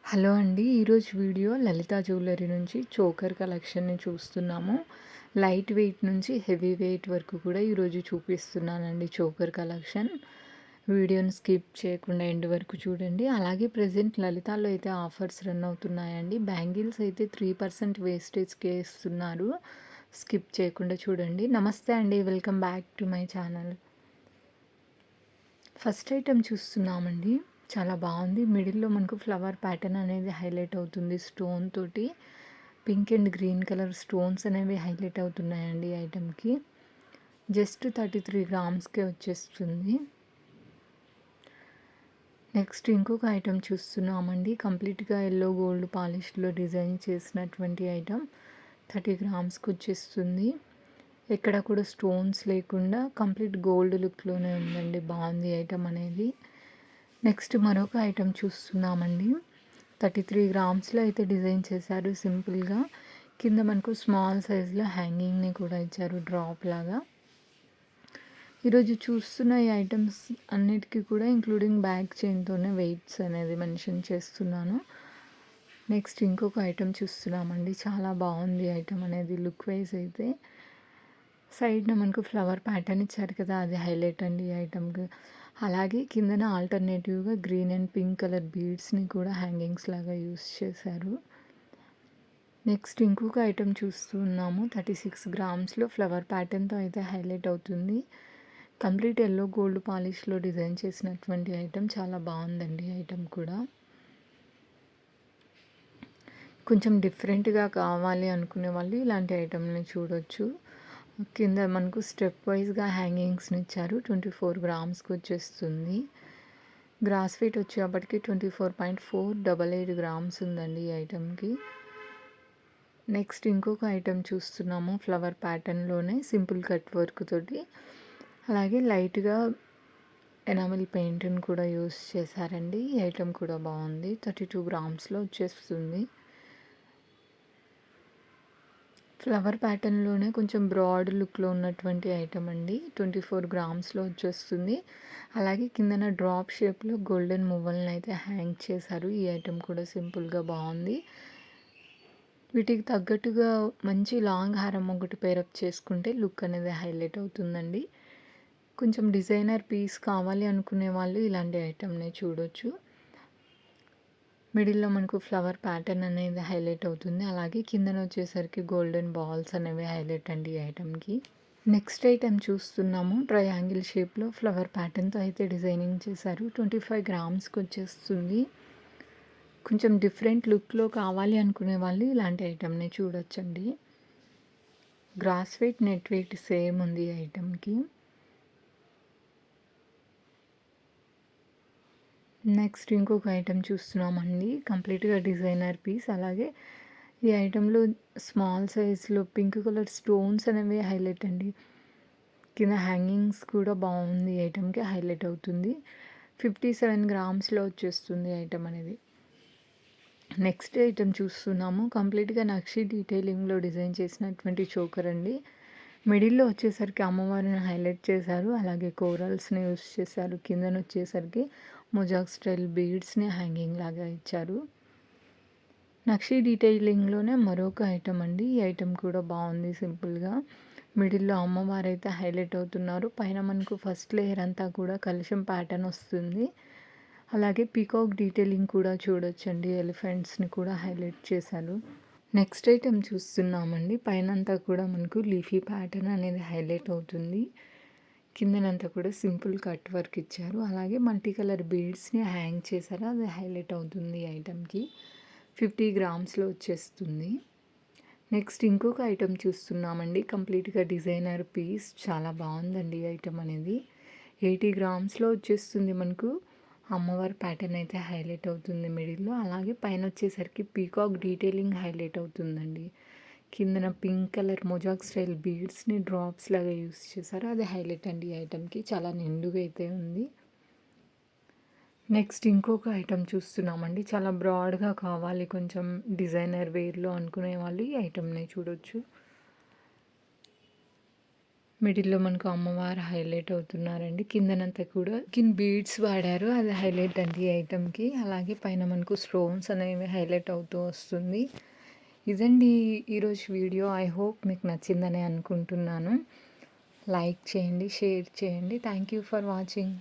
Hello అండి. ఈరోజు video లలిత jewellery నుంచి చోకర్ కలెక్షన్‌ని చూస్తున్నాము. లైట్ వెయిట్ నుంచి హెవీ వెయిట్ వరకు కూడా ఈరోజు చూపిస్తున్నానండి చోకర్ కలెక్షన్. వీడియోని స్కిప్ చేయకుండా ఎండ్ వరకు చూడండి. అలాగే ప్రెజెంట్ లలితాలో అయితే ఆఫర్స్ రన్ అవుతున్నాయండి. బ్యాంగిల్స్ అయితే 3% వేస్టేజ్‌కే ఇస్తున్నారు. స్కిప్ చేయకుండా చూడండి. నమస్తే అండి. Welcome back to my channel. First item చూస్తున్నామండి. చాలా బాగుంది. మిడిల్‌లో మనకు ఫ్లవర్ ప్యాటర్న్ అనేది హైలైట్ అవుతుంది స్టోన్ తోటి. Pink and green colour stones అనేవి హైలైట్ అవుతున్నాయండి ఈ ఐటెంకి. జస్ట్ 33 గ్రామ్స్‌కే వచ్చేస్తుంది. నెక్స్ట్ ఇంకొక ఐటెం చూస్తున్నామండి. కంప్లీట్‌గా యెల్లో గోల్డ్ పాలిష్‌లో డిజైన్ చేసినటువంటి ఐటెం 30 గ్రామ్స్‌కి వచ్చేస్తుంది. ఎక్కడ కూడా స్టోన్స్ లేకుండా కంప్లీట్ గోల్డ్ లుక్‌లోనే ఉందండి. బాగుంది ఐటెం అనేది. నెక్స్ట్ మరొక ఐటెం చూస్తున్నామండి. 33 గ్రామ్స్‌లో అయితే డిజైన్ చేశారు సింపుల్‌గా. కింద మనకు స్మాల్ సైజ్‌లో హ్యాంగింగ్‌ని కూడా ఇచ్చారు డ్రాప్ లాగా. ఈరోజు చూస్తున్న ఈ ఐటమ్స్ అన్నిటికీ కూడా ఇంక్లూడింగ్ బ్యాక్ చైన్‌తోనే వెయిట్స్ అనేది మెన్షన్ చేస్తున్నాను. నెక్స్ట్ ఇంకొక ఐటెం చూస్తున్నామండి. చాలా బాగుంది ఐటెం అనేది లుక్ వైజ్ అయితే. సైడ్‌న మనకు ఫ్లవర్ ప్యాటర్న్ ఇచ్చారు కదా, అది హైలైట్ అండి ఈ ఐటెంకి. అలాగే కిందన ఆల్టర్నేటివ్‌గా గ్రీన్ అండ్ పింక్ కలర్ బీడ్స్‌ని కూడా హ్యాంగింగ్స్ లాగా యూస్ చేశారు. నెక్స్ట్ ఇంకొక ఐటెం చూస్తున్నాము. 36 గ్రామ్స్‌లో ఫ్లవర్ ప్యాటర్న్‌తో అయితే హైలైట్ అవుతుంది. కంప్లీట్ యెల్లో గోల్డ్ పాలిష్‌లో డిజైన్ చేసినటువంటి ఐటెం చాలా బాగుందండి ఐటెం కూడా. కొంచెం డిఫరెంట్‌గా కావాలి అనుకునే వాళ్ళు ఇలాంటి ఐటెంని చూడొచ్చు. కింద మనకు స్టెప్ వైజ్‌గా హ్యాంగింగ్స్‌ని ఇచ్చారు. 24 గ్రామ్స్‌కి వచ్చేస్తుంది. గ్రాస్ వెయిట్ వచ్చేప్పటికి 24.488 గ్రామ్స్ ఉందండి ఈ ఐటెంకి. నెక్స్ట్ ఇంకొక ఐటెం చూస్తున్నాము. ఫ్లవర్ ప్యాటర్న్‌లోనే సింపుల్ కట్ వర్క్ తోటి. అలాగే లైట్‌గా ఎనామిల్ పెయింట్‌ని కూడా యూస్ చేశారండి. ఈ ఐటెం కూడా బాగుంది. 32 గ్రామ్స్‌లో వచ్చేస్తుంది. ఫ్లవర్ ప్యాటర్న్‌లోనే కొంచెం బ్రాడ్ లుక్‌లో ఉన్నటువంటి ఐటెం అండి. 24 గ్రామ్స్‌లో వచ్చేస్తుంది. అలాగే కిందన డ్రాప్ షేప్‌లో గోల్డెన్ మువ్వల్ని అయితే హ్యాంగ్ చేశారు. ఈ ఐటెం కూడా సింపుల్‌గా బాగుంది. వీటికి తగ్గట్టుగా మంచి లాంగ్ హారం ఒకటి పేరప్ చేసుకుంటే లుక్ అనేది హైలైట్ అవుతుందండి. కొంచెం డిజైనర్ పీస్ కావాలి అనుకునే వాళ్ళు ఇలాంటి ఐటెంని చూడొచ్చు. మిడిల్‌లో మనకు ఫ్లవర్ ప్యాటర్న్ అనేది హైలైట్ అవుతుంది. అలాగే కిందన వచ్చేసరికి గోల్డెన్ బాల్స్ అనేవి హైలైట్ అండి ఈ ఐటెంకి. నెక్స్ట్ ఐటెం చూస్తున్నాము. ట్రయాంగిల్ షేప్‌లో ఫ్లవర్ ప్యాటర్న్‌తో అయితే డిజైనింగ్ చేశారు. 25 గ్రామ్స్‌కి వచ్చేస్తుంది. కొంచెం డిఫరెంట్ లుక్‌లో కావాలి అనుకునే వాళ్ళు ఇలాంటి ఐటెంని చూడొచ్చండి. Gross weight, net weight same ఉంది ఈ ఐటెంకి. నెక్స్ట్ ఇంకొక ఐటెం చూస్తున్నామండి. కంప్లీట్‌గా డిజైనర్ పీస్. అలాగే ఈ ఐటెంలో స్మాల్ సైజ్‌లో పింక్ కలర్ స్టోన్స్ అనేవి హైలైట్ అండి. కింద హ్యాంగింగ్స్ కూడా బాగుంది. ఈ ఐటెంకి హైలైట్ అవుతుంది. 57 గ్రామ్స్‌లో వచ్చేస్తుంది ఐటెం అనేది. నెక్స్ట్ ఐటెం చూస్తున్నాము. కంప్లీట్‌గా నక్షి డీటెయిలింగ్‌లో డిజైన్ చేసినటువంటి చోకర్ అండి. మిడిల్‌లో వచ్చేసరికి అమ్మవారిని హైలైట్ చేశారు. అలాగే కోరల్స్‌ని యూస్ చేశారు. కిందన వచ్చేసరికి మొజాక్ స్టైల్ బీడ్స్‌ని హ్యాంగింగ్ లాగా ఇచ్చారు. నక్షి డీటెయిలింగ్‌లోనే మరొక ఐటెం అండి. ఈ ఐటెం కూడా బాగుంది సింపుల్‌గా. మిడిల్‌లో అమ్మవారైతే హైలైట్ అవుతున్నారు. పైన మనకు ఫస్ట్ లేయర్ అంతా కూడా కలశం ప్యాటర్న్ వస్తుంది. అలాగే పీకాక్ డీటెయిలింగ్ కూడా చూడొచ్చండి. ఎలిఫెంట్స్‌ని కూడా హైలైట్ చేశారు. నెక్స్ట్ ఐటెం చూస్తున్నామండి. పైనంతా కూడా మనకు లీఫీ ప్యాటర్న్ అనేది హైలైట్ అవుతుంది. కిందనంతా కూడా సింపుల్ కట్ వర్క్ ఇచ్చారు. అలాగే మల్టీ కలర్ బీడ్స్‌ని హ్యాంగ్ చేశారు. అది హైలైట్ అవుతుంది ఈ ఐటెంకి. 50 గ్రామ్స్‌లో వచ్చేస్తుంది. నెక్స్ట్ ఇంకొక ఐటెం చూస్తున్నామండి. కంప్లీట్‌గా డిజైనర్ పీస్. చాలా బాగుందండి ఈ ఐటెం అనేది. 80 గ్రామ్స్‌లో వచ్చేస్తుంది మనకు. అమ్మవారి ప్యాటర్న్ అయితే హైలైట్ అవుతుంది మిడిల్‌లో. అలాగే పైన వచ్చేసరికి పీకాక్ డీటెయిలింగ్ హైలైట్ అవుతుందండి. కిందన పింక్ కలర్ మొజాక్ స్టైల్ బీడ్స్‌ని డ్రాప్స్ లాగా యూస్ చేశారు. అది హైలైట్ అండి ఈ ఐటెంకి. చాలా నిండుగా అయితే ఉంది. నెక్స్ట్ ఇంకొక ఐటెం చూస్తున్నామండి. చాలా బ్రాడ్‌గా కావాలి కొంచెం డిజైనర్ వేర్‌లో అనుకునే వాళ్ళు ఈ ఐటెంని చూడొచ్చు. మిడిల్‌లో మనకు అమ్మవారు హైలైట్ అవుతున్నారండి. కిందనంతా కూడా బీడ్స్ వాడారు. అది హైలైట్ అండి ఈ ఐటెమ్‌కి. అలాగే పైన మనకు స్టోన్స్ అనేవి హైలైట్ అవుతూ వస్తుంది. ఇదండి ఈరోజు వీడియో. ఐ హోప్ మీకు నచ్చిందని అనుకుంటున్నాను. లైక్ చేయండి, షేర్ చేయండి. Thank you for watching.